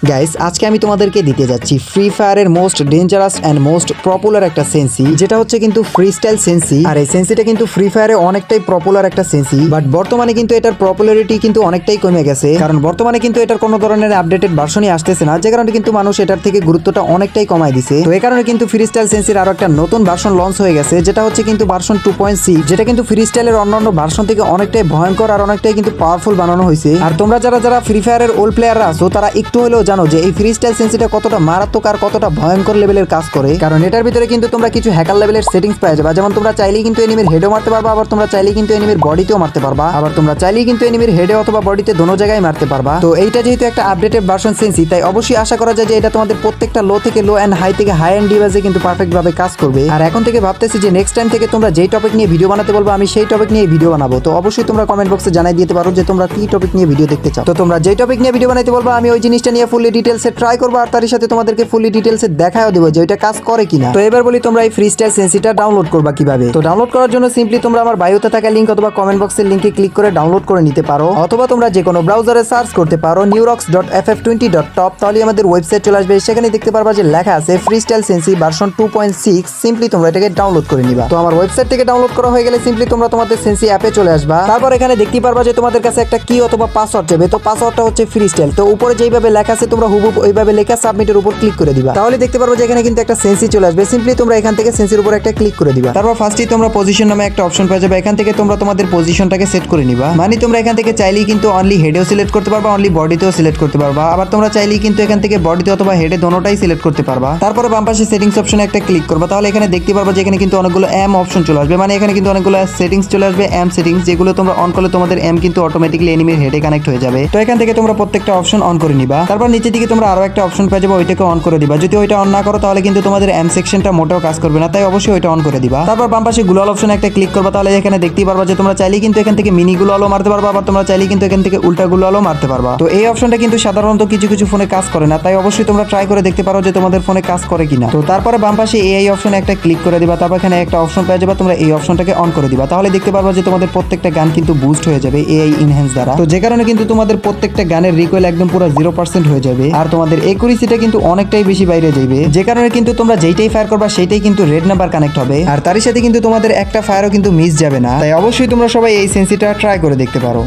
Guys আজকে আমি তোমাদেরকে দিতে যাচ্ছি ফ্রি ফায়ারের most dangerous and most popular একটা সেন্সি, যেটা হচ্ছে কিন্তু ফ্রি স্টাইল সেন্সি। আর এই সেন্সিটা কিন্তু ফ্রি ফায়ারে অনেকটাই পপুলার একটা সেন্সি, বাট বর্তমানে কিন্তু এটার পপুলারিটি কিন্তু অনেকটাই কমে গেছে, কারণ বর্তমানে কিন্তু এটার কোনো ধরনের আপডেটেড ভার্সনই আসতেছে না, যে কারণে কিন্তু মানুষ এটার থেকে গুরুত্বটা অনেকটাই কমায় দিছে। তো এই কারণে কিন্তু ফ্রি স্টাইল সেন্সির আরো একটা নতুন ভার্সন লঞ্চ হয়ে গেছে, যেটা হচ্ছে কিন্তু ভার্সন 2.6, যেটা কিন্তু ফ্রি স্টাইলের অন্যান্য ভার্সন থেকে অনেকটাই ভয়ঙ্কর আর অনেকটাই কিন্তু পাওয়ারফুল বানানো হয়েছে। আর তোমরা যারা ফ্রি ফায়ারের ওল্ড প্লেয়াররা আছো, তারা একটু হলেও জানো যে এই ফ্রি স্টাইল সেন্সিটা কতটা মারাত্মক আর কতটা ভয়ঙ্কর লেভেলের কাজ করে, কারণ এটার ভিতরে কিন্তু তোমরা কিছু হ্যাকার লেভেলের সেটিংস পাওয়া যাবে। যেমন তোমরা চাইলেই কিন্তু এনিমির হেডও মারতে পারবা, আবার তোমরা চাইলেই কিন্তু এনিমির বডিতেও মারতে পারবা, আবার তোমরা চাইলেই কিন্তু এনিমির হেডে অথবা বডিতে দোনো জায়গায় মারতে পারবা। তো এইটা যেহেতু একটা আপডেটেড ভার্সন সেন্সি, তাই অবশ্যই আশা করা যায় যে এটা তোমাদের প্রত্যেকটা লো থেকে লো এন্ড হাই থেকে হাই এন্ড ডিভাইসে কিন্তু পারফেক্ট ভাবে কাজ করবে। আর এখন থেকে ভাবতেছি যে নেক্সট টাইম থেকে তোমরা যেই টপিক নিয়ে ভিডিও বানাতে বলবো, আমি সেই টপিক নিয়ে ভিডিও বানাবো। তো অবশ্যই তোমরা কমেন্ট বক্সে জানাই দিতে পারো যে তোমরা কি টপিক নিয়ে ভিডিও দেখতে চাও। তো তোমরা যেই টপিক নিয়ে ভিডিও বানাতে বলবো, আমি ওই জিনিসটা নিয়ে ফুললি ডিটেলসে ট্রাই করবো, আর তার সাথে তোমাদেরকে ফুললি ডিটেলসে দেখাও দেবো যে ওইটা কাজ করে কিনা। তো এবার বলি তোমরা এই ফ্রি স্টাইল সেন্সিটা ডাউনলোড করবা কিভাবে। তো ডাউনলোড করার জন্য সিম্পলি তোমরা আমার বায়োতে থাকা লিংক অথবা কমেন্ট বক্সের লিংকে ক্লিক করে ডাউনলোড করে নিতে পারো, অথবা তোমরা যে কোনো ব্রাউজারে সার্চ করতে পারো neurox.ff20.top, তাহলে আমাদের ওয়েবসাইট চলে আসবে। সেখানে দেখতে পারবা যে লেখা আছে ফ্রি স্টাইল সেন্সি ভার্সন 2.6। সিম্পলি তোমরা এটাকে ডাউনলোড করে নিবা। তো আমার ওয়েবসাইট থেকে ডাউনলোড করা হয়ে গেলে সিম্পলি তোমরা তোমাদের সেন্সি অ্যাপে চলে আসবা। তারপর এখানে দেখতে পারবা যে তোমাদের কাছে একটা কি অথবা পাসওয়ার্ড চাইবে। তো পাসওয়ার্ডটা হচ্ছে ফ্রি স্টাইল। তো উপরে যেইভাবে লেখা আছে তোমরা হুবহু ওইভাবে লেখা সাবমিটের উপর ক্লিক করে দিবা। তাহলে দেখতে পারবো যে এখানে কিন্তু একটা সেন্সি চলে আসবে। সিম্পলি তোমরা এখান থেকে সেন্সির উপর একটা ক্লিক করে দিবা। তারপর ফার্স্টেই তোমরা পজিশন নামে একটা অপশন পেয়ে যাবে। এখান থেকে তোমরা তোমাদের পজিশনটাকে সেট করে নিবা। মানে তোমরা এখান থেকে চাইলেই কিন্তু অনলি হেডেও সিলেক্ট করতে পারবা, অনলি বডিতেও সিলেক্ট করতে পারবা, আবার তোমরা চাইলেই কিন্তু এখান থেকে বডিতে অথবা হেডে দোনোটাই সিলেক্ট করতে পারবা। তারপরে বাম পাশে সেটিংস অপশনে একটা ক্লিক করবা। তাহলে এখানে দেখতে পারবা যে এখানে কিন্তু অনেকগুলো এম অপশন চলে আসবে। মানে এখানে কিন্তু অনেকগুলো সেটিংস চলে আসবে, এম সেটিংস, যেগুলো তোমরা অন করলে তোমাদের এম কিন্তু অটোমেটিক্যালি এনিমির হেডে কানেক্ট হয়ে যাবে। তো এখান থেকে তোমরা প্রত্যেকটা অপশন অন করে নিবা। তারপর নিচের দিকে তোমরা আরো একটা অপশন পেয়ে যাবে, ওইটাকে অন করে দিবা। যদি ওইটা অন না করো তাহলে কিন্তু তোমাদের এম সেকশনটা মোটেও কাজ করবে না, তাই অবশ্যই ওইটা অন করে দিবা। তারপর বাম পাশে গ্লোয়াল অপশনে একটা ক্লিক করবা। তাহলে এখানে দেখতেই পারবা যে তোমরা চাইলেই কিন্তু এখান থেকে মিনি গ্লোয়ালও মারতে পারবা, আবার তোমরা চাইলেই কিন্তু এখান থেকে উল্টা গ্লোয়ালও মারতে পারবা। তো এই অপশনটা কিন্তু সাধারণত কিছু ফোনে কাজ করে না, তাই অবশ্যই তোমরা ট্রাই করে দেখতে পারো যে তোমাদের ফোনে কাজ করে কিনা। তো তারপরে বাম পাশে এআই অপশনে একটা ক্লিক করে দিবা। তারপর এখানে একটা অপশন পেয়ে যাবে, তোমরা এই অপশনটাকে অন করে দিবা। তাহলে দেখতে পারবা যে তোমাদের প্রত্যেকটা গান কিন্তু বুস্ট হয়ে যাবে এআই ইনহ্যান্স দ্বারা। তো যে কারণে কিন্তু তোমাদের প্রত্যেকটা গানের রিকয়েল একদম পুরো 0% হয়ে যাবে, আর তোমাদের একুরেসিটা কিন্তু অনেকটাই বেশি বাইরে যাবে, যে কারণে কিন্তু তোমরা যেইটাই ফায়ার করবা সেইটাই কিন্তু রেড নাম্বার কানেক্ট হবে, আর তারই সাথে কিন্তু তোমাদের একটা ফায়ারও কিন্তু মিস যাবে না। তাই অবশ্যই তোমরা সবাই এই সেন্সিটা ট্রাই করে দেখতে পারো।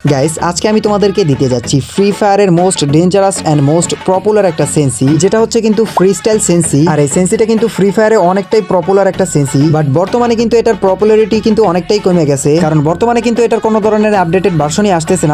গাইস আজকে আমি তোমাদেরকে দিতে যাচ্ছি ফ্রি ফায়ারের most dangerous and most popular একটা সেন্সি, যেটা হচ্ছে কিন্তু ফ্রি স্টাইল সেন্সি। আর এই সেন্সিটা কিন্তু ফ্রি ফায়ারে অনেকটাই পপুলার একটা সেন্সি, বাট বর্তমানে কিন্তু এটার পপুলারিটি কিন্তু অনেকটাই কমে গেছে, কারণ বর্তমানে কিন্তু এটার কোনো ধরনের আপডেটেড ভার্সনই আসতেছে না,